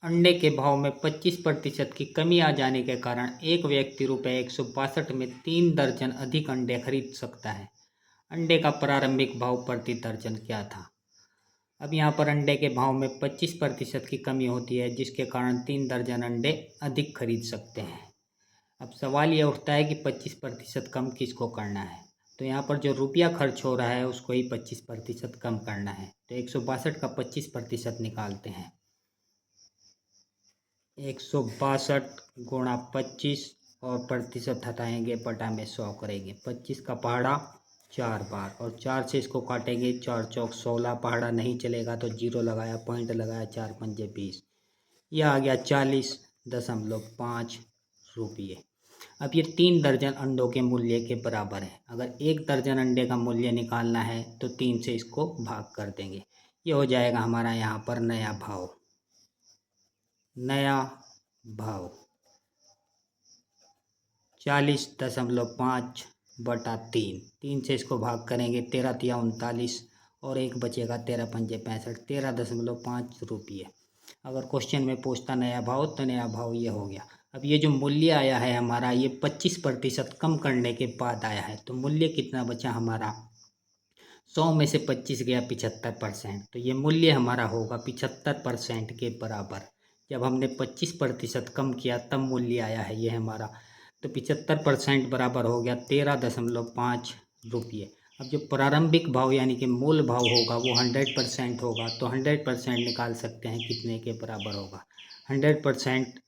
अंडे के भाव में 25% की कमी आ जाने के कारण एक व्यक्ति ₹162 में 3 दर्जन अधिक अंडे खरीद सकता है। अंडे का प्रारंभिक भाव प्रति दर्जन क्या था? अब यहाँ पर अंडे के भाव में 25% की कमी होती है, जिसके कारण 3 दर्जन अंडे अधिक खरीद सकते हैं। अब सवाल ये उठता है कि 25% कम किसको करना है? तो यहाँ पर जो रुपया खर्च हो रहा है उसको ही 25% कम करना है। तो 162 का 25% निकालते हैं। 162 गुणा 25 और प्रतिशत हटाएंगे, बटा में 100 करेंगे। 25 का पहाड़ा 4 बार और 4 से इसको काटेंगे, 4 चौक 16। पहाड़ा नहीं चलेगा तो 0 लगाया, पॉइंट लगाया, 4 पंजे 20। यह आ गया 40.5 रुपये। अब ये 3 दर्जन अंडों के मूल्य के बराबर है। अगर 1 दर्जन अंडे का मूल्य निकालना है तो 3 से इसको भाग कर देंगे। ये हो जाएगा हमारा यहाँ पर नया भाव। नया भाव 40.5 बटा 3। 3 से इसको भाग करेंगे, 13 तिया 39 और 1 बचेगा, 13 पंजे 65, 13.5 रुपये। अगर क्वेश्चन में पूछता नया भाव तो नया भाव ये हो गया। अब ये जो मूल्य आया है हमारा, ये 25% कम करने के बाद आया है। तो मूल्य कितना बचा हमारा? 100 में से 25 गया 75%। तो ये मूल्य हमारा होगा 75% के बराबर। जब हमने 25% कम किया तब मूल्य आया है ये हमारा। तो 75% बराबर हो गया 13.5 रुपये। अब जो प्रारंभिक भाव यानी कि मूल भाव होगा वो 100% होगा। तो 100% निकाल सकते हैं कितने के बराबर होगा। 100%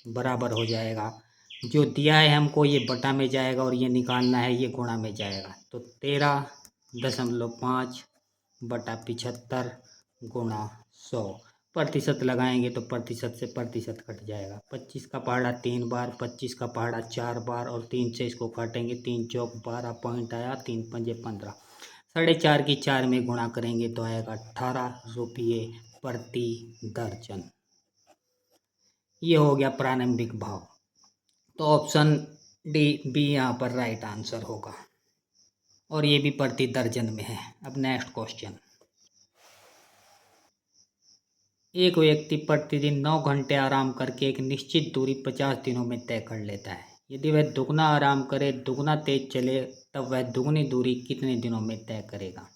बराबर हो जाएगा, जो दिया है हमको ये बटा में जाएगा और ये निकालना है ये गुणा में जाएगा। तो 13.5 बटा 75 गुणा 100। प्रतिशत लगाएंगे तो प्रतिशत से प्रतिशत कट जाएगा। 25 का पहाड़ा 3 बार, 25 का पहाड़ा 4 बार और 3 से इसको काटेंगे, 3 चौक 12, पॉइंट आया, 3 पंजे 15। 4.5 की 4 में गुणा करेंगे तो आएगा 18 रुपये प्रति दर्जन। ये हो गया प्रारंभिक भाव। तो ऑप्शन डी बी यहाँ पर राइट आंसर होगा और ये भी प्रति दर्जन में है। अब नेक्स्ट क्वेश्चन। एक व्यक्ति प्रतिदिन 9 घंटे आराम करके एक निश्चित दूरी 50 दिनों में तय कर लेता है। यदि वह दुगना आराम करे, दुगना तेज चले, तब वह दुगनी दूरी कितने दिनों में तय करेगा?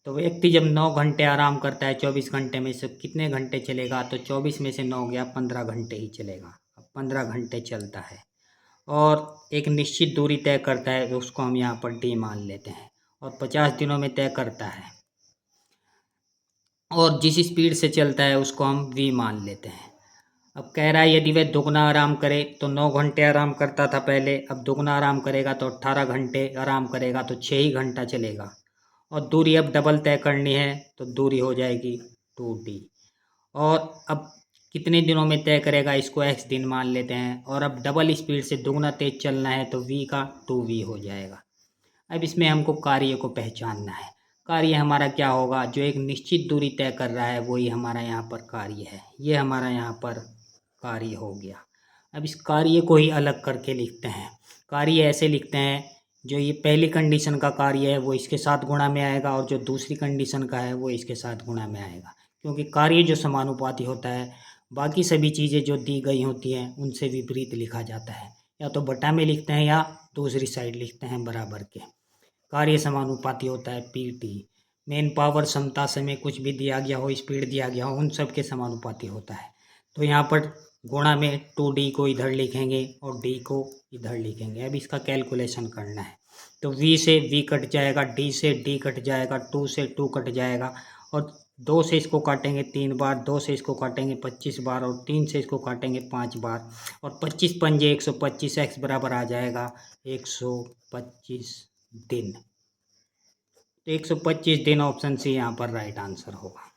तो व्यक्ति जब 9 घंटे आराम करता है, 24 घंटे में से कितने घंटे चलेगा? तो 24 में से 9 गया, 15 घंटे ही चलेगा। अब 15 घंटे चलता है और एक निश्चित दूरी तय करता है, तो उसको हम यहाँ पर डी मान लेते हैं। और 50 दिनों में तय करता है और जिस स्पीड से चलता है उसको हम वी मान लेते हैं। अब कह रहा है यदि वह दुगना आराम करे, तो 9 घंटे आराम करता था पहले, अब दुगना आराम करेगा तो 18 घंटे आराम करेगा, तो 6 ही घंटा चलेगा। और दूरी अब डबल तय करनी है तो दूरी हो जाएगी 2d। और अब कितने दिनों में तय करेगा, इसको x दिन मान लेते हैं। और अब डबल स्पीड से दुगना तेज चलना है तो v का 2v हो जाएगा। अब इसमें हमको कार्य को पहचानना है। कार्य हमारा क्या होगा? जो एक निश्चित दूरी तय कर रहा है वही हमारा यहाँ पर कार्य है। ये हमारा यहाँ पर कार्य हो गया। अब इस कार्य को ही अलग करके लिखते हैं। कार्य ऐसे लिखते हैं, जो ये पहली कंडीशन का कार्य है वो इसके साथ गुणा में आएगा और जो दूसरी कंडीशन का है वो इसके साथ गुणा में आएगा। क्योंकि कार्य जो समानुपाती होता है, बाकी सभी चीज़ें जो दी गई होती हैं उनसे विपरीत लिखा जाता है। या तो बटा में लिखते हैं या दूसरी साइड लिखते हैं बराबर के। कार्य समानुपाती होता है पीटी। मेन पावर, क्षमता, समय कुछ भी दिया गया हो, स्पीड दिया गया हो, उन सब के समानुपाती होता है। तो यहाँ पर गुणा में 2d को इधर लिखेंगे और d को इधर लिखेंगे। अब इसका कैलकुलेशन करना है। तो v से v कट जाएगा, d से d कट जाएगा, 2 से 2 कट जाएगा और 2 से इसको काटेंगे 3 बार, 2 से इसको काटेंगे 25 बार और 3 से इसको काटेंगे 5 बार। और 25 पंजे 125, x बराबर आ जाएगा 125 दिन। तो 125 दिन ऑप्शन सी यहाँ पर राइट आंसर होगा।